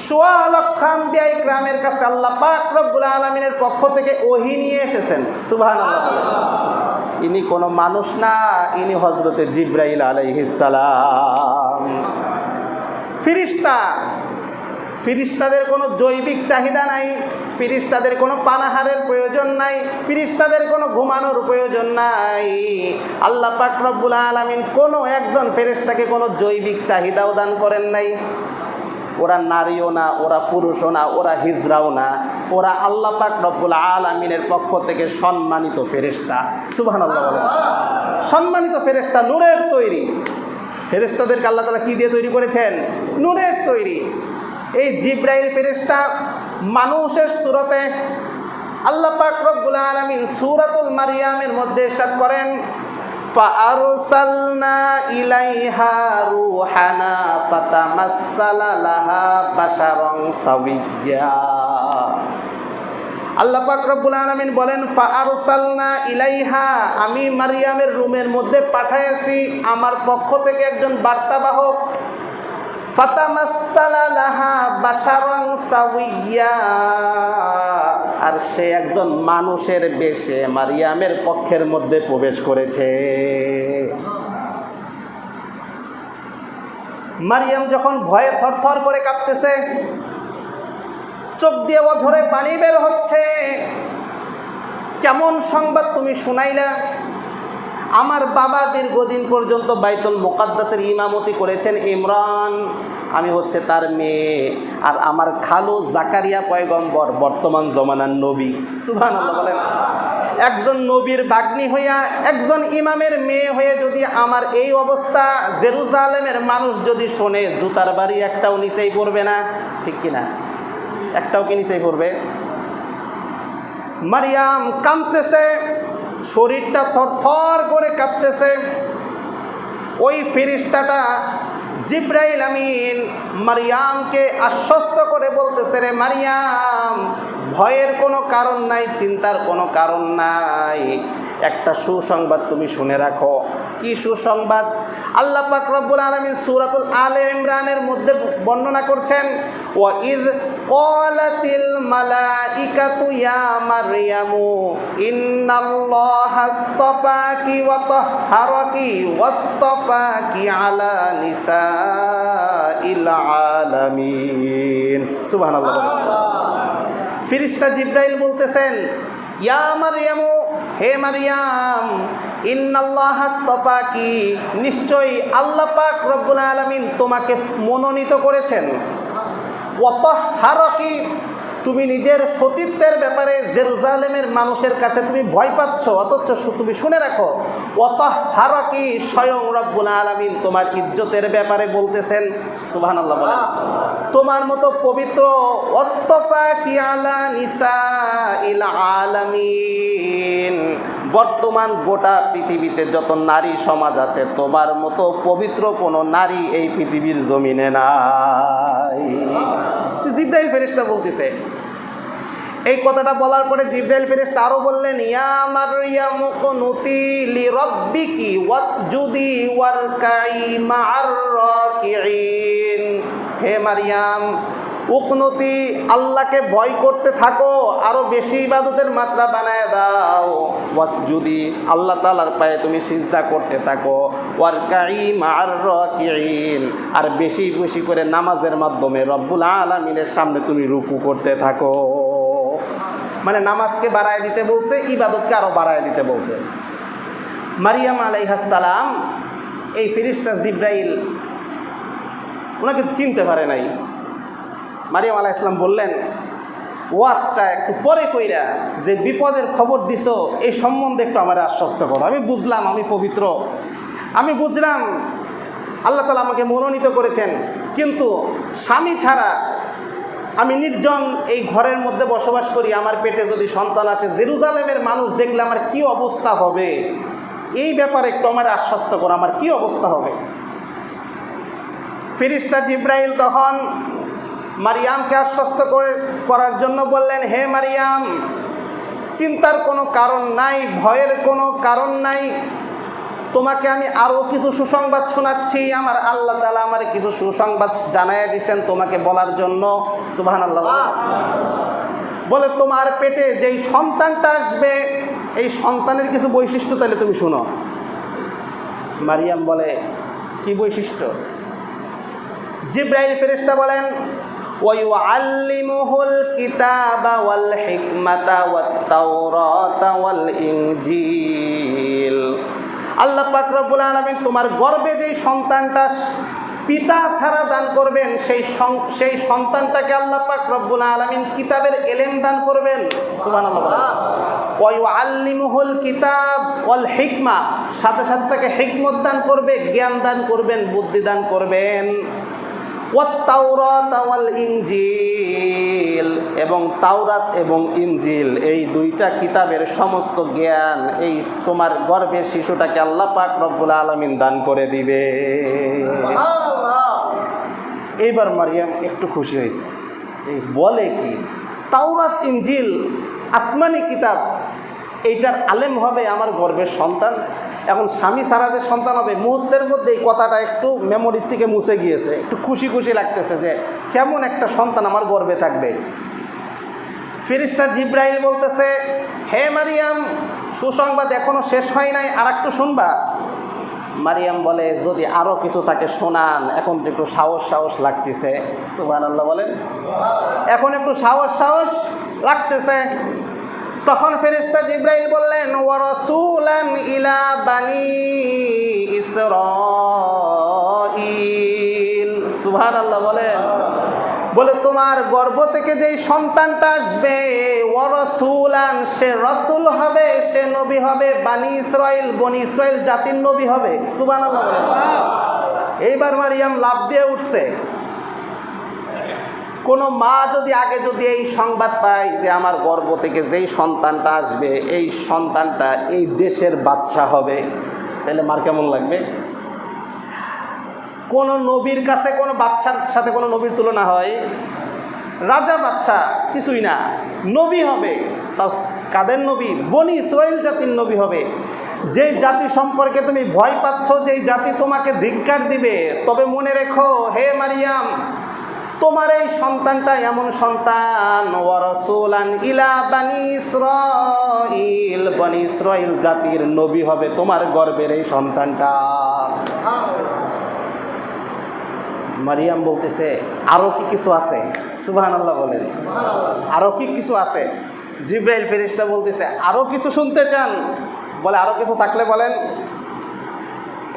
সোয়া লক্ষ আম্বিয়া ইকরামের কাছে আল্লাহ পাক রব্বুল আলামিনের পক্ষ থেকে ওহী নিয়ে এসেছেন। সুবহানাল্লাহ। ইনি কোনো মানুষ না, ইনি হযরতে জিবরাইল আলাইহিস সালাম, ফেরেশতা। ফেরেশতাদের কোনো জৈবিক চাহিদা নাই, ফেরেশতাদের কোনো পানাহারের প্রয়োজন নাই, ফেরেশতাদের কোনো ঘুমানোর প্রয়োজন নাই। আল্লাহ পাক রব্বুল আলামিন কোনো একজন ফেরেশতাকে কোনো জৈবিক চাহিদাও দান করেন নাই। ওরা নারীও না, ওরা পুরুষও না, ওরা হিজড়াও না, ওরা আল্লাহ পাক রব্বুল আলামিনের পক্ষ থেকে সম্মানিত ফেরেশতা। সুবহানাল্লাহ বলেন। সম্মানিত ফেরেশতা, নূরের তৈরি। ফেরেশতাদেরকে আল্লাহ তাআলা কি দিয়ে তৈরি করেছেন? নূরের তৈরি। এই জিবরাইল ফেরেশতা মানুষের সূরতে আল্লাহ পাক রব্বুল আলামিন সূরাতুল মারিয়ামের মধ্যে ইরশাদ করেন, ফাআরসালনা ইলাইহা রূহানা ফাতামাসসালা লাহা বাশারান সাওয়্যা। আল্লাহ পাক রব্বুল আলামিন বলেন, ফাআরসালনা ইলাইহা, আমি মারিয়ামের রুমের মধ্যে পাঠাইছি আমার পক্ষ থেকে একজন বার্তাবাহক, ফাতামাসসালা লাহা বাশারান সাওয়্যা, আর সে একজন মানুষের বেশে মারিয়ামের পক্ষের মধ্যে প্রবেশ করেছে। মারিয়াম যখন ভয়ে থরথর করে কাঁপতেছে, চোখ দিয়ে অঝরে পানি বের হচ্ছে, কেমন সংবাদ তুমি শুনাইলা? আমার বাবা দীর্ঘদিন পর্যন্ত বাইতুল মুকাদ্দাসের ইমামতি করেছেন ইমরান, আমি হচ্ছে তার মেয়ে, আর আমার খালু জাকারিয়া পয়গম্বর বর্তমান জমানার নবী। সুবহানাল্লাহ বলেন। একজন নবীর বাগ্নী হইয়া, একজন ইমামের মেয়ে হয়ে যদি আমার এই অবস্থা জেরুজালেমের মানুষ যদি শোনে, জুতার বাড়ি একটাও নিচেই পড়বে না, ঠিক কিনা? একটাও কি নিচেই পড়বে? মারিয়াম কাঁদতেছে, শরীরটা থরথর করে কাঁপতেছে। ওই ফেরেশতাটা জিবরাইল আমিন মারিয়ামকে আশ্বস্ত করে বলতেছে, রে মারিয়াম, ভয়ের কোনো কারণ নাই, চিন্তার কোনো কারণ নাই, একটা সুসংবাদ তুমি শুনে রাখো। কি সুসংবাদ? আল্লাহ পাক রব্বুল আলামিন সূরাতুল আলে ইমরানের মধ্যে বর্ণনা করছেন, ওয়া ইয ক্বালাতিল মালাইকাতু ইয়া মারইয়ামু ইন্নাল্লাহা আসতাফাকি ওয়া তাহহারাকি ওয়াসতাফাকি আলা নিসাইল আলামিন। সুবহানাল্লাহ। ফেরেশতা জিবরাইল বলতেছেন, ইয়া মারইয়ামু, হে মারিয়াম, ইন্নাল্লাহা আসতাফাকি, নিশ্চয়ই আল্লাহ পাক রব্বুল আলামিন তোমাকে মনোনীত করেছেন। ওয়া তাহহারাকি, তুমি নিজের সতীত্বের ব্যাপারে জেরুজালেমের মানুষের কাছে তুমি ভয় পাচ্ছ, অথচ তুমি শুনে রাখো, ওয়া তাহহারাকি, স্বয়ং রব্বুল আলামিন তোমার ইজ্জতের ব্যাপারে বলতেছেন। সুবহানাল্লাহ বলেন। তোমার মতো পবিত্র, ওয়াসতাফাকি আলা নিসাইল আলামিন, বর্তমান গোটা পৃথিবীতে যত নারী সমাজ আছে, তোমার মতো পবিত্র কোনো নারী এই পৃথিবীর জমিনে নাই। জিবরাইল ফেরেশতা বলতেছে। এই কথাটা বলার পরে জিবরাইল ফেরেশতা আরো বললেন, ইয়া মারইয়াম কুনুতি লিরাব্বিকি ওয়াসজুদি ওয়ারকাই মা'আর রাকিঈন। হে মারিয়াম, উকনুতি, আল্লাহকে ভয় করতে থাকো, আরো বেশি ইবাদতের মাত্রা বানায় দাও। ওয়াসজুদি, আল্লাহ তাআলার পায়ে তুমি সিজদা করতে থাকো। ওয়ারকাই মা'আর রাকিঈন, আর বেশি বেশি করে নামাজের মাধ্যমে রব্বুল আলামিনের সামনে তুমি রুকু করতে থাকো। মানে নামাজকে বাড়ায় দিতে বলছে, ইবাদতকে আরো বাড়ায় দিতে বলছে। মারিয়াম আলাইহিস সালাম, এই ফেরেশতা জিবরাইল ওনাকে চিনতে পারে নাই। মারিয়াম আলাইহিস সালাম বললেন, ওয়াজটা একটু পরে কইরা যে বিপদের খবর দিছো এই সম্বন্ধে একটু আমার আশ্বস্ত করো। আমি বুঝলাম আমি পবিত্র, আমি বুঝলাম আল্লাহ তাআলা আমাকে মনোনীত করেছেন, কিন্তু স্বামী ছাড়া আমি নির্জন এই ঘরের মধ্যে বসবাস করি, আমার পেটে যদি সন্তান আসে, জেরুজালেমের মানুষ দেখলে আমার কি অবস্থা হবে, এই ব্যাপারে একটু আমার আশ্বস্ত করো, আমার কি অবস্থা হবে। ফেরেশতা জিবরাইল তখন মারিয়ামকে আশ্বস্ত করার জন্য বললেন, হে মারিয়াম, চিন্তার কোনো কারণ নাই, ভয়ের কোনো কারণ নাই, তোমাকে আমি আরও কিছু সুসংবাদ শোনাচ্ছি। আমার আল্লাহ তাআলা আমার কিছু সুসংবাদ জানাইয়া দিয়েছেন তোমাকে বলার জন্য। সুবহানাল্লাহ। বলে, তোমার পেটে যেই সন্তানটা আসবে এই সন্তানের কিছু বৈশিষ্ট্য তাহলে তুমি শোনো। মারিয়াম বলে, কি বৈশিষ্ট্য? জিবরাইল ফেরেশতা বলেন, ওয়ায়ুআল্লিমুহুল কিতাবা ওয়াল হিকমাতা ওয়াত তাওরাতা ওয়াল ইনজিল। আল্লাহ পাক রব্বুল আলামিন তোমার গর্ভে যেই সন্তানটা পিতা ছাড়া দান করবেন সেই সন্তানটাকে আল্লাহ পাক রব্বুল আলামিন কিতাবের ইলম দান করবেন। সুবহানাল্লাহ। ওয়ায়ুআল্লিমুহুল কিতাব ওয়াল হিকমা, সাথে সাথে তাকে হিকমত দান করবে, জ্ঞান দান করবেন, বুদ্ধি দান করবেন। ওয়াত তাওরাত ওয়াল ইনজিল, এবং তাওরাত এবং ইনজিল এই দুইটা কিতাবের সমস্ত জ্ঞান এই তোমার গর্ভের শিশুটাকে আল্লাহ পাক রব্বুল আলামিন দান করে দিবে। এইবার মারিয়াম একটু খুশি হয়েছে। এই বলে কি, তাওরাত ইনজিল আসমানি কিতাব, এইটার আলেম হবে আমার গর্ভের সন্তান। এখন স্বামী ছাড়া যে সন্তান হবে, মুহূর্তের মধ্যে এই কথাটা একটু মেমোরির থেকে মুছে গিয়েছে, একটু খুশি খুশি লাগতেছে যে কেমন একটা সন্তান আমার গর্ভে থাকবে। ফেরেশতা জিবরাইল বলতেছে, হে মারিয়াম, সুসংবাদ এখনো শেষ হয় নাই, আর একটু শুনবা। মারিয়াম বলে, যদি আরও কিছু থাকে শোনান, এখন তো একটু সাহস লাগতেছে। সুবহানাল্লাহ বলেন। এখন একটু সাহস লাগতেছে। তখন ফেরেশতা জিবরাইল বললেন, ওয়া রাসূলান ইলা বানি ইসরাঈল। সুবহানাল্লাহ বলেন। বলে, তোমার গর্ভ থেকে যেই সন্তানটা আসবে, ওয়া রাসূলান, সে রাসূল হবে, সে নবী হবে, বানি ইসরাঈল, বনি ইসরাঈল জাতির নবী হবে। সুবহানাল্লাহ বলেন। এইবার মারিয়াম লাফ দিয়ে উঠছে। কোনো মা যদি আগে এই সংবাদ পায় যে আমার গর্ভ থেকে যেই সন্তানটা আসবে এই সন্তানটা এই দেশের বাদশা হবে, তাহলে মার কেমন লাগবে? কোন নবীর কাছে কোনো বাদশার সাথে কোনো নবীর তুলনা হয়? রাজা বাদশা কিছুই না, নবী হবে। তাও কাদের নবী? বনি ইসরাঈল জাতির নবী হবে। যেই জাতি সম্পর্কে তুমি ভয় পাচ্ছ, যেই জাতি তোমাকে ধিক্কার দিবে, তবে মনে রেখো হে মারিয়াম, তোমার এই সন্তানটা এমন সন্তান, ওয়া রাসূলান ইলা বানি ইসরাঈল, বনি ইসরাঈল জাতির নবী হবে তোমার গর্ভের এই সন্তানটা। মারিয়াম বলতেছে, আরও কি কিছু আছে? সুবহানাল্লাহ বলেন। আরও কি কিছু আছে? জিবরাইল ফেরেশতা বলতেছে, আরও কিছু শুনতে চান? বলে, আরও কিছু থাকলে বলেন।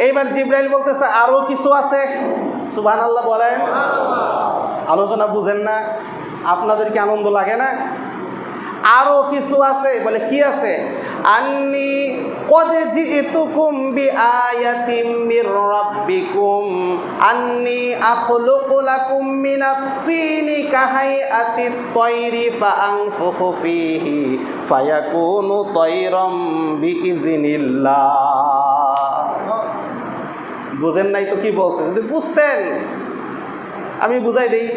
এইবার জিবরাইল বলতেছে, আরও কিছু আছে। সুবহানাল্লাহ বলেন। আলোচনা বুঝেন না? আপনাদের কি আনন্দ লাগে না? আরও কিছু আছে। বলে, কি আছে? আন্নী কদ জিতুকুম বিআয়াতিম মির রাব্বিকুম আন্নী আখলুকু লাকুম মিনাত তিনি কাহাইআতিত তায়রি ফাআনফুখু ফীহি ফায়াকুনু তায়রাম বিইজনিল্লাহ। বুঝেন নাই তো কি বলছে? যদি বুঝতেন আমি বুঝাই দেই।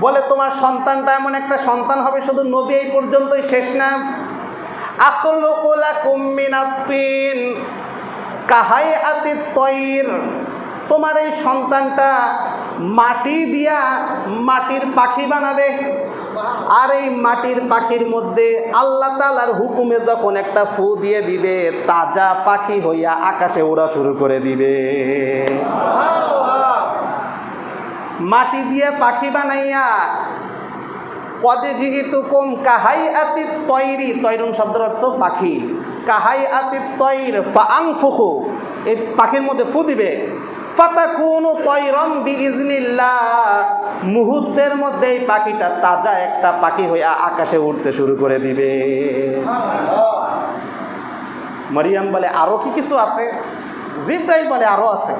বলে, তোমার সন্তানটা এমন একটা সন্তান হবে, শুধু নবী এই পর্যন্তই শেষ না। আখলুকু লাকুম মিনাত তিন কাহাইআতিত তায়র, তোমার এই সন্তানটা মাটি দিয়া মাটির পাখি বানাবে। আর এই মাটির পাখির মধ্যে আল্লাহ তাআলার হুকুমে যখন একটা ফু দিয়ে দিবে, তাজা পাখি হইয়া আকাশে ওড়া শুরু করে দিবে। মাটি দিয়ে পাখি বানাইয়া, কদে জিতুকুম কাহাইআতিত তায়রি, তৈরুন শব্দের অর্থ পাখি, কাহাইআতিত তায়র ফাআনফুখু, এই পাখির মধ্যে ফু দিবে, ফাতাকুনু তায়রাম বিইজনিল্লাহ, মুহূর্তের মধ্যেই পাখিটা তাজা একটা পাখি হয়ে আকাশে উড়তে শুরু করে দিবে। মারিয়াম বলে আরো কি কিছু আছে? জিব্রাইল বলে আরো আছে।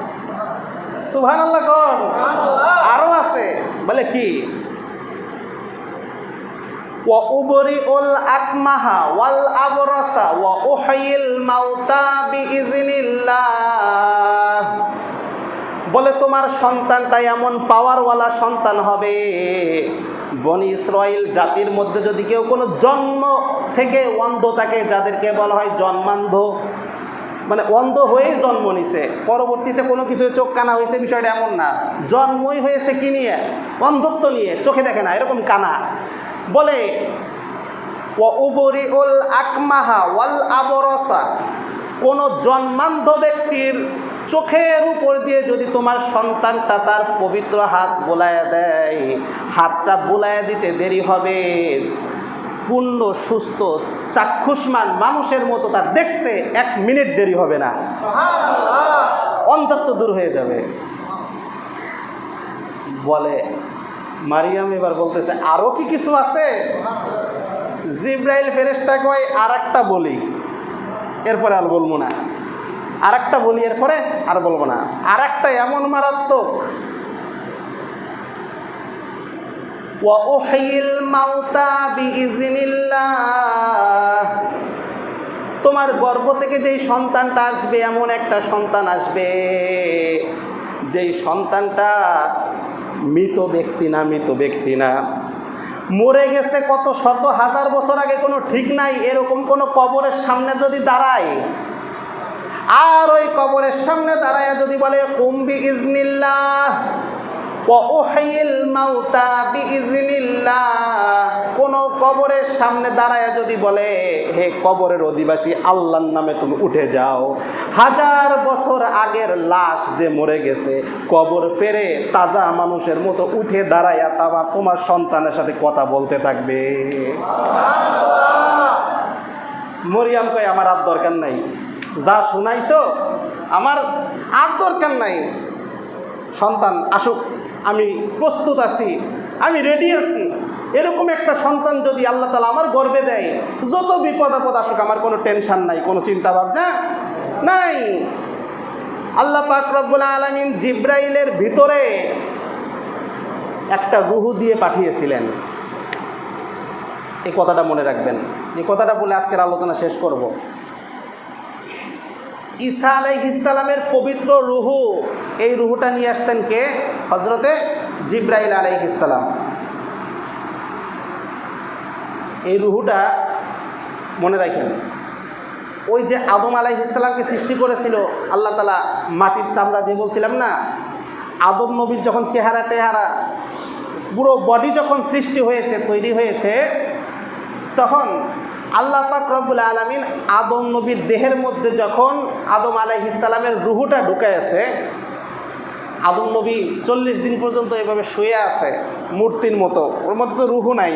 সুবহানাল্লাহ কোন? আরো আছে। বলে কি? ওয়া উবরিউল আকমাহা ওয়াল আবরাসা ওয়া উহয়িল মাউতা বিইজনিল্লাহ। বলে তোমার সন্তানটা এমন পাওয়ারওয়ালা সন্তান হবে, বনি ইসরাইল জাতির মধ্যে যদি কেউ কোনো জন্ম থেকে অন্ধ থাকে, যাদেরকে বলা হয় জন্মান্ধ, মানে অন্ধ হয়েই জন্ম নিছে, পরবর্তীতে কোনো কিছু চোখ কানা হয়েছে, বিষয়টা এমন না। জন্মই হয়েছে কি নিয়ে? অন্ধত্ব নিয়ে, চোখে দেখে না, এরকম কানা। বলে ওয়া উবরিউল আকমাহা ওয়াল আবরাসা, কোনো জন্মান্ধ ব্যক্তির চোখের উপর দিয়ে যদি তোমার সন্তানটা তার পবিত্র হাত বোলায়া দেয়, হাতটা বোলায়া দিতে দেরি হবে, পূর্ণ সুস্থ চাক্ষুষ্মান মানুষের মতো তার দেখতে 1 মিনিট দেরি হবে না, অন্ধত্ব দূর হয়ে যাবে। বলে মারিয়াম এবার বলতেছে আরো কি কিছু আছে? জিব্রাইল ফেরেশতা কয় আর একটা বলি, এরপরে আর বলবো না। আর একটা বলি, এরপরে আর বলবো না। আর একটা এমন মারাত্মক, ওয়া উহয়িল মাউতা বিইজনিল্লাহ, তোমার গর্ভ থেকে যেই সন্তানটা আসবে, এমন একটা সন্তান আসবে যেই সন্তানটা মৃত ব্যক্তি না, মরে গেছে কত শত হাজার বছর আগে, কোনো ঠিক নাই, এরকম কোনো কবরের সামনে যদি দাঁড়ায়, আর ওই কবরের সামনে দাঁড়ায় যদি বলে কুম বিইজনিল্লাহ ওয়া উহয়িল মাউতা বিইজনিল্লাহ, কোনো কবরের সামনে দাঁড়ায় যদি বলে হে কবরের অধিবাসী, আল্লাহর নামে তুমি উঠে যাও, 1000 বছর আগের লাশ যে মরে গেছে, কবর ফেরে তাজা মানুষের মতো উঠে দাঁড়ায় তোমার সন্তানের সাথে কথা বলতে থাকবে। মরিয়াম কয় আমার আর দরকার নাই, যা শুনাইছো আমার আর দরকার নাই, সন্তান আসুক, আমি প্রস্তুত আছি, আমি রেডি আছি। এরকম একটা সন্তান যদি আল্লাহ তাআলা আমার গর্ভে দেয়, যত বিপদ আপদ আসুক আমার কোনো টেনশন নাই, কোনো চিন্তা ভাবনা নাই। আল্লাহ পাক রব্বুল আলামিন জিব্রাইলের ভিতরে একটা রূহ দিয়ে পাঠিয়েছিলেন। এই কথাটা মনে রাখবেন। এই কথাটা বলে আজকের আলোচনা শেষ করব। ঈসা আলাইহিস সালামের পবিত্র রূহ, এই রূহটা নিয়ে আসছেন কে? হযরতে জিব্রাইল আলাইহিস সালাম। এই রূহটা মনে রাখেন, ওই যে আদম আলাইহিস সালামকে সৃষ্টি করেছিল আল্লাহ তাআলা মাটির চামড়া দিয়ে, বলছিলাম না, আদম নবীর যখন চেহারা পুরো বডি যখন সৃষ্টি হয়েছে, তৈরি হয়েছে, তখন আল্লাহ পাক রব্বুল আলামিন আদম নবীর দেহের মধ্যে যখন আদম আলাইহিস সালামের রূহটা ঢুকাইছে, আদম নবী 40 দিন পর্যন্ত এভাবে শুয়ে আছে মূর্তির মতো, ওর মধ্যে তো রূহ নাই,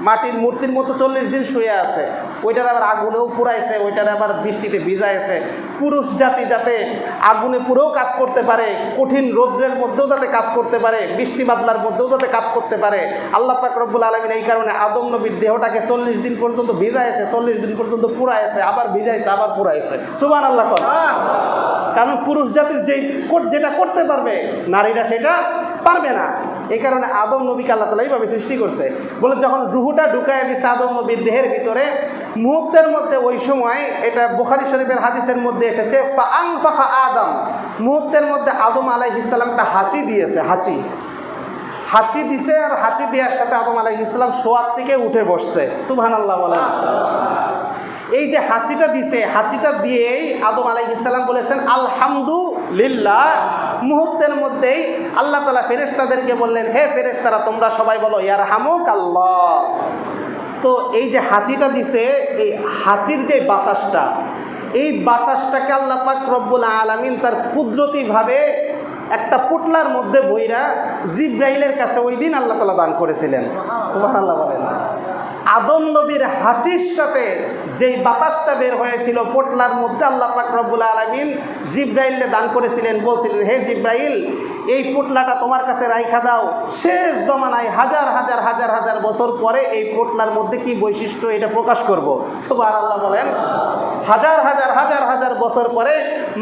মাটির মূর্তির মতো 40 দিন শুয়ে আছে। ওইটার আবার আগুনেও পুরাইছে, ওইটার আবার বৃষ্টিতে ভিজাইছে, পুরুষ জাতি যাতে আগুনে পুরেও কাজ করতে পারে, কঠিন রৌদ্রের মধ্যেও যাতে কাজ করতে পারে, বৃষ্টি বাদলার মধ্যেও যাতে কাজ করতে পারে। আল্লাহ পাক রব্বুল আলামিন এই কারণে আদম নবীর দেহটাকে 40 দিন পর্যন্ত ভিজাইছে, 40 দিন পর্যন্ত পুরাইছে, আবার ভিজাইছে, আবার পুরাইছে। সুবহানাল্লাহ। কারণ পুরুষ জাতির যেটা করতে পারবে নারীরা সেটা পারবে না। এই কারণে আদম নবীকে আল্লাহ তাআলা এইভাবে সৃষ্টি করছে। বলে যখন রূহটা ঢুকায় দিচ্ছে আদম নবীর দেহের ভিতরে, মুহূর্তের মধ্যে, ওই সময় এটা বুখারী শরীফের হাদিসের মধ্যে এসেছে, ফাআনফাখা আদম, মুহূর্তের মধ্যে আদম আলাইহিস সালাম একটা হাঁচি দিয়েছে, হাঁচি দিছে, আর হাঁচি দেওয়ার সাথে আদম আলাইহিস সালাম শোয়ার থেকে উঠে বসছে। সুবহানাল্লাহ বলেন। এই যে হাঁচিটা দিছে, হাঁচিটা দিয়েই আদম আলাইহিস সালাম বলেছেন আলহামদুলিল্লাহ। মুহূর্তের মধ্যেই আল্লাহ তাআলা ফেরেশতাদেরকে বললেন, হে ফেরেশতারা তোমরা সবাই বলো ইয়ারহামুকাল্লাহ। তো এই যে হাঁচিটা দিছে, এই হাঁচির যে বাতাসটা, এই বাতাসটাকে আল্লাহ পাক রব্বুল আলামিন তার কুদরতিভাবে একটা পুটলার মধ্যে বইরা জিব্রাইলের কাছে ওই দিন আল্লাহ তাআলা দান করেছিলেন। সুবহানাল্লাহ বলেন। আদম নবীর হাঁচির সাথে যেই বাতাসটা বের হয়েছিল পোটলার মধ্যে, আল্লাহ পাক রব্বুল আলামিন জিব্রাইলকে দান করেছিলেন, বলছিলেন হে জিব্রাইল এই পোটলাটা তোমার কাছে রাইখা দাও, শেষ জমানায় হাজার হাজার হাজার হাজার বছর পরে এই পোটলার মধ্যে কি বৈশিষ্ট্য এটা প্রকাশ করব। সুবহানাল্লাহ বলেন। হাজার হাজার হাজার হাজার বছর পরে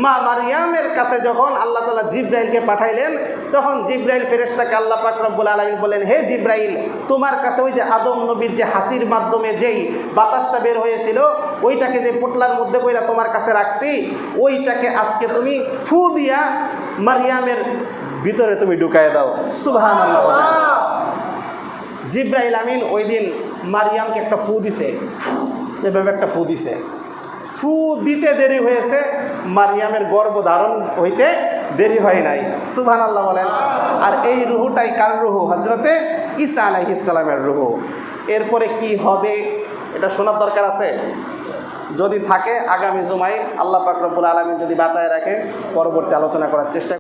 মা মারিয়ামের কাছে যখন আল্লাহ তাআলা জিব্রাইলকে পাঠাইলেন, তখন জিব্রাইল ফেরেশতাকে আল্লাহ পাক রব্বুল আলামিন বলেন হে জিব্রাইল তোমার কাছে ওই যে আদম নবীর যে হাঁচির মাধ্যমে যেই বাতাসটা বের হয়েছিল ওইটাকে যে পোটলার মধ্যে কইরা তোমার কাছে রাখছি, ওইটাকে আজকে তুমি ফু দিয়া মারিয়ামের ভিতরে তুমি ঢুকায় দাও। সুবহানাল্লাহ বলেন। জিব্রাইল আমিন ওই দিন মারিয়ামকে একটা ফু দিছে, এভাবে একটা ফু দিছে। ফু দিতে দেরি হয়েছে, মারিয়ামের গর্ভধারণ হইতে দেরি হয় নাই। সুবহানাল্লাহ বলেন। আর এই রুহুটাই কার রুহু? হযরতে ঈসা আলাইহিস সালামের রুহু। এরপরে কি হবে এটা শোনার দরকার আছে। যদি থাকে আগামী জুমায় আল্লাহ পাক রব্বুল আলামিন যদি বাঁচায় রাখে পরবর্তী আলোচনা করার চেষ্টা